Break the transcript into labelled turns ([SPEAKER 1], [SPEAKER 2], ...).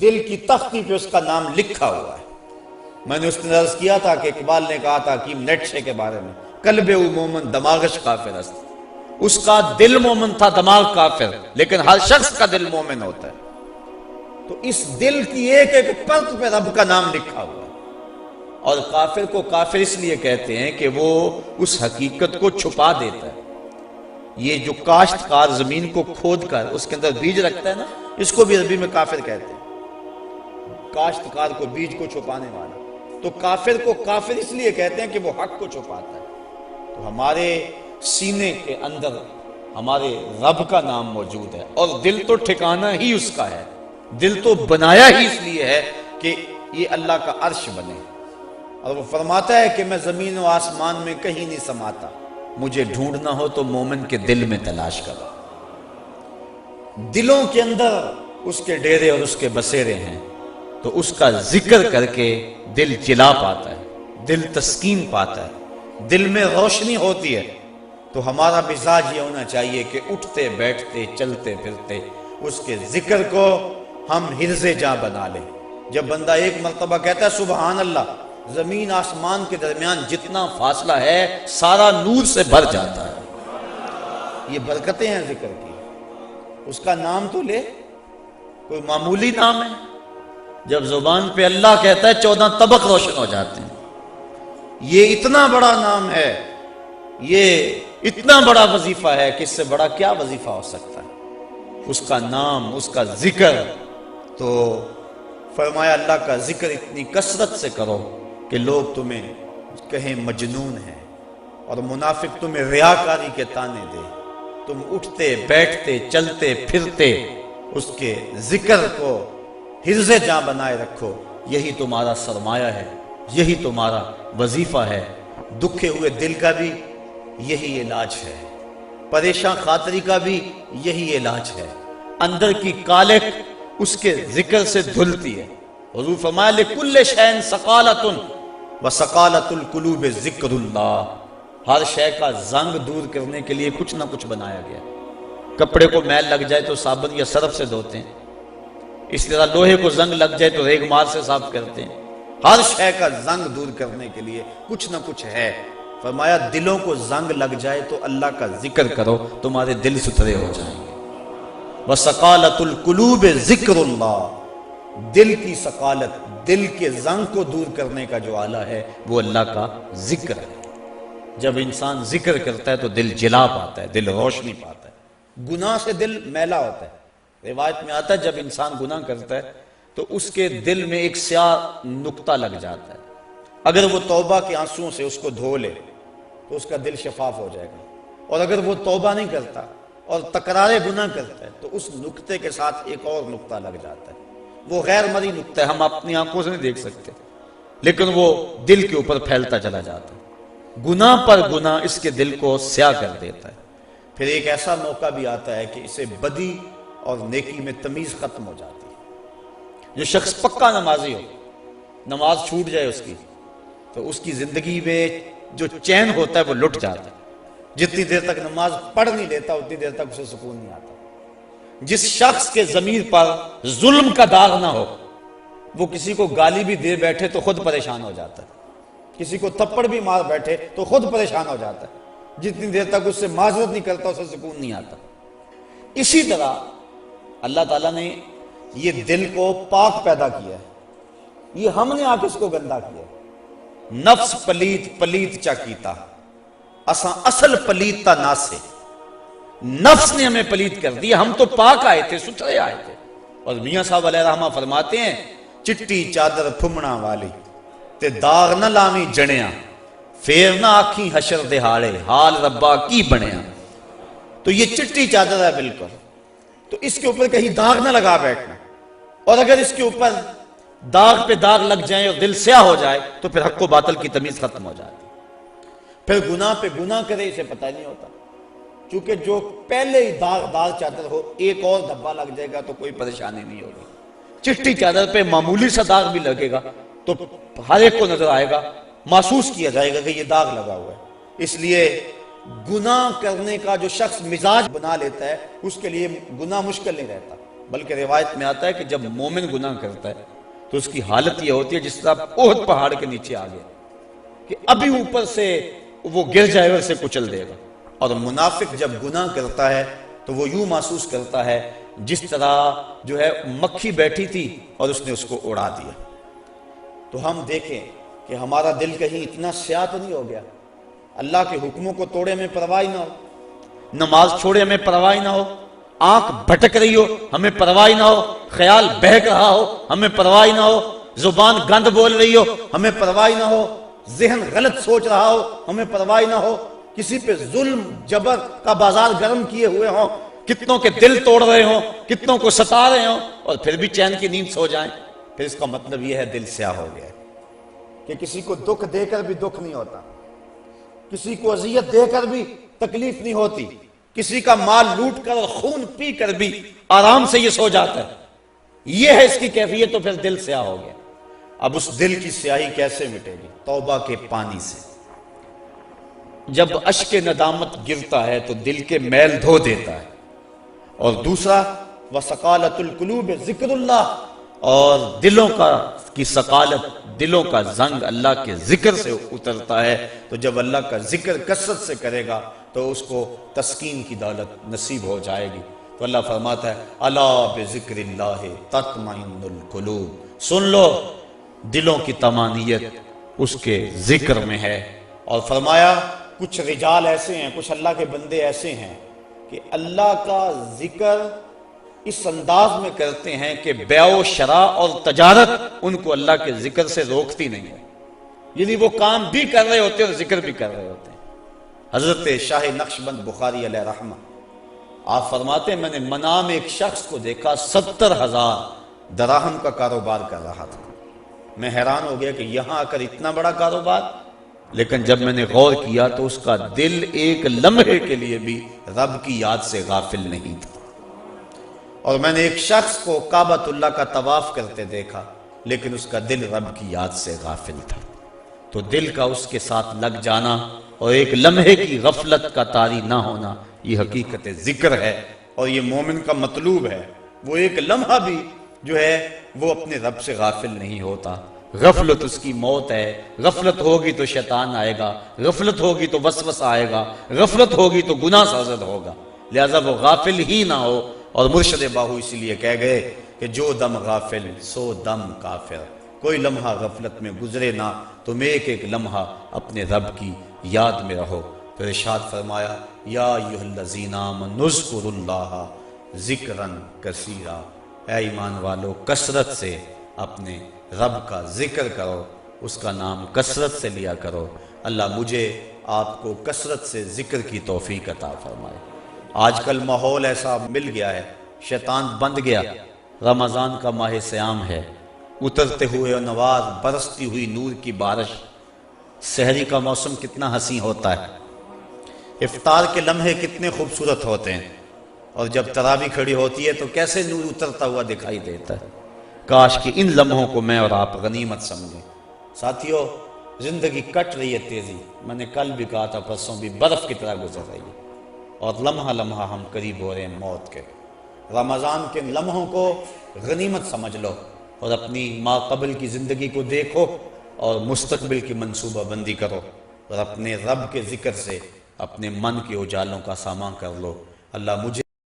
[SPEAKER 1] دل کی تختی پہ اس کا نام لکھا ہوا ہے۔ میں نے اس نے عرض کیا تھا کہ اقبال نے کہا تھا حکیم نیٹشے کے بارے میں، قلب او مومن دماغش کافر است۔ اس کا دل مومن تھا، دماغ کافر، لیکن ہر شخص کا دل مومن ہوتا ہے۔ تو اس دل کی ایک ایک پرت پہ رب کا نام لکھا ہوا ہے۔ اور کافر کو کافر اس لیے کہتے ہیں کہ وہ اس حقیقت کو چھپا دیتا ہے۔ یہ جو کاشتکار زمین کو کھود کر اس کے اندر بیج رکھتا ہے نا، اس کو بھی عربی میں کافر کہتے ہیں، کاشتکار کو بیج کو چھپانے والا۔ تو کافر کو کافر اس لیے کہتے ہیں کہ وہ حق کو چھپاتا ہے۔ تو ہمارے سینے کے اندر ہمارے رب کا نام موجود ہے، اور دل تو ٹھکانہ ہی اس کا ہے، دل تو بنایا ہی اس لیے ہے کہ یہ اللہ کا عرش بنے۔ اور وہ فرماتا ہے کہ میں زمین و آسمان میں کہیں نہیں سماتا، مجھے ڈھونڈنا ہو تو مومن کے دل میں تلاش کرو۔ دلوں کے اندر اس کے ڈیرے اور اس کے بسیرے ہیں، تو اس کا ذکر کر کے دل جلا پاتا ہے، دل تسکین پاتا ہے، دل میں روشنی ہوتی ہے۔ تو ہمارا مزاج یہ ہونا چاہیے کہ اٹھتے بیٹھتے چلتے پھرتے اس کے ذکر کو ہم حرز جاں بنا لیں۔ جب بندہ ایک مرتبہ کہتا ہے سبحان اللہ، زمین آسمان کے درمیان جتنا فاصلہ ہے سارا نور سے بھر جاتا ہے۔ یہ برکتیں ہیں ذکر کی۔ اس کا نام تو لے، کوئی معمولی نام ہے؟ جب زبان پہ اللہ کہتا ہے 14 طبق روشن ہو جاتے ہیں۔ یہ اتنا بڑا نام ہے، یہ اتنا بڑا وظیفہ ہے کہ اس سے بڑا کیا وظیفہ ہو سکتا ہے؟ اس کا نام، اس کا ذکر۔ تو فرمایا اللہ کا ذکر اتنی کثرت سے کرو کہ لوگ تمہیں کہیں مجنون ہے، اور منافق تمہیں ریاکاری کے تانے دے۔ تم اٹھتے بیٹھتے چلتے پھرتے اس کے ذکر کو حرز جاں بنائے رکھو، یہی تمہارا سرمایہ ہے، یہی تمہارا وظیفہ ہے۔ دکھے ہوئے دل کا بھی یہی علاج ہے، پریشان خاطری کا بھی یہی علاج ہے۔ اندر کی کالک اس کے ذکر سے دھلتی ہے۔ حضور فرمایا لِكُلِّ شَيْءٍ سَقَالَةٌ وَسَقَالَةُ الْقُلُوبِ ذِكْرُ اللَّهِ۔ ہر شے کا زنگ دور کرنے کے لیے کچھ نہ کچھ بنایا گیا۔ کپڑے کو میل لگ جائے تو صابن یا سرف سے دھوتے ہیں، اس طرح لوہے کو زنگ لگ جائے تو ریگ مار سے صاف کرتے ہیں۔ ہر شے کا زنگ دور کرنے کے لیے کچھ نہ کچھ ہے۔ فرمایا دلوں کو زنگ لگ جائے تو اللہ کا ذکر کرو، تمہارے دل ستھرے ہو جائیں گے۔ وَسَقَالَةُ الْقُلُوبِ ذِكْرُ اللَّهِ۔ دل کی سقالت، دل کے زنگ کو دور کرنے کا جو آلہ ہے وہ اللہ کا ذکر ہے۔ جب انسان ذکر کرتا ہے تو دل جلا پاتا ہے، دل روشنی پاتا ہے۔ گناہ سے دل میلا ہوتا ہے۔ روایت میں آتا ہے جب انسان گناہ کرتا ہے تو اس کے دل میں ایک سیاہ نقطہ لگ جاتا ہے۔ اگر وہ توبہ کے آنسوؤں سے اس کو دھو لے تو اس کا دل شفاف ہو جائے گا، اور اگر وہ توبہ نہیں کرتا اور تکرار گناہ کرتا ہے تو اس نقطے کے ساتھ ایک اور نقطہ لگ جاتا ہے۔ وہ غیر مرئی نقطہ ہے، ہم اپنی آنکھوں سے نہیں دیکھ سکتے، لیکن وہ دل کے اوپر پھیلتا چلا جاتا ہے۔ گناہ پر گناہ اس کے دل کو سیاہ کر دیتا ہے۔ پھر ایک ایسا موقع بھی آتا ہے کہ اسے بدی اور نیکی میں تمیز ختم ہو جاتی ہے۔ جو شخص پکا نمازی ہو، نماز چھوٹ جائے اس کی تو اس کی زندگی میں جو چین ہوتا ہے وہ لٹ جاتا ہے۔ جتنی دیر تک نماز پڑھ نہیں لیتا اتنی دیر تک اسے سکون نہیں آتا۔ جس شخص کے ضمیر پر ظلم کا داغ نہ ہو، وہ کسی کو گالی بھی دے بیٹھے تو خود پریشان ہو جاتا ہے، کسی کو تھپڑ بھی مار بیٹھے تو خود پریشان ہو جاتا ہے۔ جتنی دیر تک اس سے معذرت نہیں کرتا اسے سکون نہیں آتا۔ اسی طرح اللہ تعالیٰ نے یہ دل کو پاک پیدا کیا ہے، یہ ہم نے آ کے اس کو گندا کیا ہے۔ نفس پلیت پلیت چا کیتا، اساں اصل پلیت تا ناسے۔ نفس نے ہمیں پلیت کر دیا، ہم تو پاک آئے تھے، ستھرے آئے تھے۔ اور میاں صاحب علیہ رحمہ فرماتے ہیں چٹی چادر پھمنا والی تے داغ نہ لاویں جنیاں، پھر نہ آکھیں حشر دہاڑے حال ربا کی بنیا۔ تو یہ چٹی چادر ہے بالکل، تو اس کے اوپر کہیں داغ نہ لگا بیٹھنا، اور اگر اس کے اوپر داغ پہ داغ لگ جائیں اور دل سیاہ ہو جائے تو پھر حق و باطل کی تمیز ختم ہو جاتی۔ پھر گناہ پہ گناہ کرے اسے پتہ نہیں ہوتا، چونکہ جو پہلے ہی داغ چادر ہو ایک اور دھبا لگ جائے گا تو کوئی پریشانی نہیں ہوگی۔ چٹی چادر پہ معمولی سا داغ بھی لگے گا تو ہر ایک کو نظر آئے گا، محسوس کیا جائے گا کہ یہ داغ لگا ہوا ہے۔ اس لیے گناہ کرنے کا جو شخص مزاج بنا لیتا ہے اس کے لیے گناہ مشکل نہیں رہتا۔ بلکہ روایت میں آتا ہے کہ جب مومن گناہ کرتا ہے تو اس کی حالت یہ ہوتی ہے جس طرح احد پہاڑ کے نیچے آ گیا کہ ابھی اوپر سے وہ گر جائے اور اسے کچل دے گا. اور منافق جب گناہ کرتا ہے تو وہ یوں محسوس کرتا ہے جس طرح جو ہے مکھی بیٹھی تھی اور اس نے اس کو اڑا دیا. تو ہم دیکھیں کہ ہمارا دل کہیں اتنا سیاہ تو نہیں ہو گیا, اللہ کے حکموں کو توڑے میں پرواہ نہ ہو, نماز چھوڑے ہمیں پرواہ نہ ہو, آنکھ بھٹک رہی ہو ہمیں پرواہ نہ ہو, خیال بہک رہا ہو ہمیں پرواہ نہ ہو, زبان گند بول رہی ہو ہمیں پرواہ نہ ہو, ذہن غلط سوچ رہا ہو ہمیں پرواہ نہ ہو, کسی پہ ظلم جبر کا بازار گرم کیے ہوئے ہوں, کتنوں کے دل توڑ رہے ہوں, کتنوں کو ستا رہے ہوں, اور پھر بھی چین کی نیند سو جائیں, پھر اس کا مطلب یہ ہے دل سیاہ ہو گیا کہ کسی کو دکھ دے کر بھی دکھ نہیں ہوتا, کسی کو اذیت دے کر بھی تکلیف نہیں ہوتی, کسی کا مال لوٹ کر اور خون پی کر بھی آرام سے یہ سو جاتا ہے. یہ ہے اس کی کیفیت, تو پھر دل سیاہ ہو گیا. اب اس دل کی سیاہی کیسے مٹے گی؟ توبہ کے پانی سے. جب اشک ندامت گرتا ہے تو دل کے میل دھو دیتا ہے. اور دوسرا وَسَقَالَةُ الْقُلُوبِ ذکر اللہ, اور دلوں کی ثقالت, دلوں کا زنگ اللہ کے ذکر سے اترتا ہے. تو جب اللہ کا ذکر کثرت سے کرے گا تو اس کو تسکین کی دولت نصیب ہو جائے گی. تو اللہ فرماتا ہے الا بذکر اللہ تطمئن القلوب, سن لو دلوں کی طمانینت اس کے ذکر میں ہے. اور فرمایا کچھ رجال ایسے ہیں, کچھ اللہ کے بندے ایسے ہیں کہ اللہ کا ذکر اس انداز میں کرتے ہیں کہ بیع و شراء اور تجارت ان کو اللہ کے ذکر سے روکتی نہیں ہے. یعنی وہ کام بھی کر رہے ہوتے ہیں اور ذکر بھی کر رہے ہوتے ہیں. حضرت شاہ نقشبند بخاری علیہ رحمہ آپ فرماتے ہیں میں نے منام ایک شخص کو دیکھا 70,000 دراہم کا کاروبار کر رہا تھا. میں حیران ہو گیا کہ یہاں آ کر اتنا بڑا کاروبار, لیکن جب میں نے غور کیا تو اس کا دل ایک لمحے کے لیے بھی رب کی یاد سے غافل نہیں تھا. اور میں نے ایک شخص کو کعبۃ اللہ کا طواف کرتے دیکھا لیکن اس کا دل رب کی یاد سے غافل تھا. تو دل کا اس کے ساتھ لگ جانا اور ایک لمحے کی غفلت کا طاری نہ ہونا, یہ حقیقت ذکر ہے اور یہ مومن کا مطلوب ہے. وہ ایک لمحہ بھی جو ہے وہ اپنے رب سے غافل نہیں ہوتا. غفلت اس کی موت ہے. غفلت ہوگی تو شیطان آئے گا, غفلت ہوگی تو وسوسہ آئے گا, غفلت ہوگی تو گناہ سرزد ہوگا. لہذا وہ غافل ہی نہ ہو. اور مرشد باہو اسی لیے کہہ گئے کہ جو دم غافل سو دم کافر, کوئی لمحہ غفلت میں گزرے نہ, تم ایک ایک لمحہ اپنے رب کی یاد میں رہو. پھر ارشاد فرمایا یا ایھا الذین آمنوا اذکروا اللہ ذکرا کثیرا, اے ایمان والو کثرت سے اپنے رب کا ذکر کرو, اس کا نام کثرت سے لیا کرو. اللہ مجھے آپ کو کثرت سے ذکر کی توفیق عطا فرمائے. آج کل ماحول ایسا مل گیا ہے, شیطان بند گیا. رمضان کا ماہ صیام ہے, اترتے ہوئے نواز, برستی ہوئی نور کی بارش, سحری کا موسم کتنا حسین ہوتا ہے, افطار کے لمحے کتنے خوبصورت ہوتے ہیں, اور جب تراویح کھڑی ہوتی ہے تو کیسے نور اترتا ہوا دکھائی دیتا ہے. کاش کہ ان لمحوں کو میں اور آپ غنیمت سمجھیں. ساتھیو زندگی کٹ رہی ہے تیزی, میں نے کل بھی کہا تھا, پرسوں بھی, برف کی طرح گزر رہی ہے, اور لمحہ لمحہ ہم قریب ہو رہے ہیں موت کے. رمضان کے لمحوں کو غنیمت سمجھ لو اور اپنی ما قبل کی زندگی کو دیکھو اور مستقبل کی منصوبہ بندی کرو, اور اپنے رب کے ذکر سے اپنے من کے اجالوں کا سامان کر لو. اللہ مجھے